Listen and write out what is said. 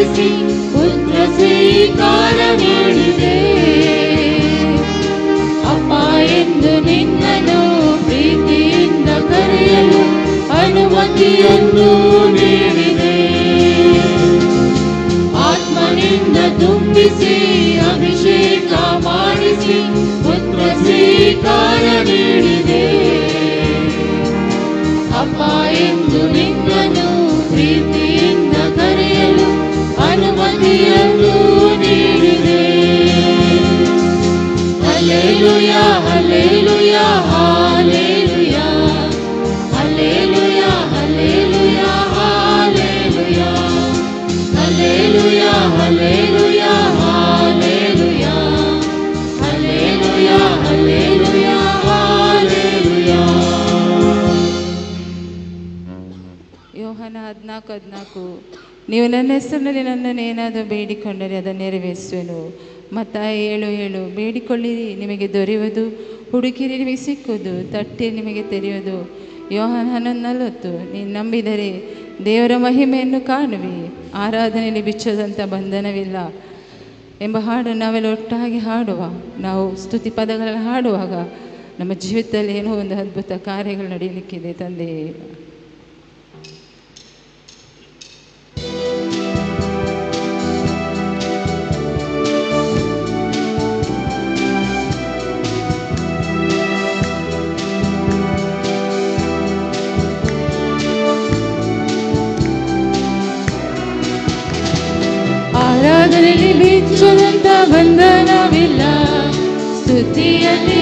ಮಾಡಿಸಿ ಪುತ್ರ ಸ್ವೀಕಾರ ಮಾಡಿದೆ. ಅಪ್ಪ ಎಂದು ನಿನ್ನನ್ನು ಪ್ರೀತಿಯಿಂದ ಕರೆಯಲು ಅನುಮತಿಯನ್ನು ನೀಡಿದೆ. ಆತ್ಮನಿಂದ ತುಂಬಿಸಿ ಅಭಿಷೇಕ ಮಾಡಿಸಿ ಪುತ್ರ ಸ್ವೀಕಾರ ನೀಡಿದೆ. ಅಪ್ಪ ಎಂದು ನಿನ್ನನ್ನು ಪ್ರೀತಿಯಿಂದ ಕರೆಯಲು ಅನುಮತಿಯನ್ನು ನೀಡಿದೆ. Hallelujah hallelujah hallelujah hallelujah hallelujah hallelujah hallelujah hallelujah hallelujah hallelujah hallelujah hallelujah. ಯೋಹಾನ 14:14 ನೀವು ನನ್ನ ಹೆಸರಿನಲ್ಲಿ ನನ್ನನ್ನು ಏನಾದರೂ ಬೇಡಿಕೊಂಡರೆ ಅದನ್ನು ನೆರವೇರಿಸುವೆನು. ಮತ್ತಾಯ 7:7 ಬೇಡಿಕೊಳ್ಳಿರಿ ನಿಮಗೆ ದೊರೆಯುವುದು, ಹುಡುಕಿರಿ ನಿಮಗೆ ಸಿಕ್ಕುವುದು, ತಟ್ಟಿರಿ ನಿಮಗೆ ತೆರೆಯುವುದು. ಯೋಹಾನ 11:40 ನೀನು ನಂಬಿದರೆ ದೇವರ ಮಹಿಮೆಯನ್ನು ಕಾಣುವಿ, ಆರಾಧನೆಯಲ್ಲಿ ಬಿಚ್ಚದಂಥ ಬಂಧನವಿಲ್ಲ ಎಂಬ ಹಾಡು ನಾವೆಲ್ಲ ಒಟ್ಟಾಗಿ ಹಾಡುವ. ನಾವು ಸ್ತುತಿ ಪದಗಳನ್ನು ಹಾಡುವಾಗ ನಮ್ಮ ಜೀವಿತದಲ್ಲಿ ಏನೋ ಒಂದು ಅದ್ಭುತ ಕಾರ್ಯಗಳು ನಡೆಯಲಿಕ್ಕಿದೆ ತಂದೆ. ಆರಾಧನೆಯಲ್ಲಿ ಬಿಚ್ಚದಂತ ಬಂಧನವಿಲ್ಲ, ಸ್ತುತಿಯಲ್ಲಿ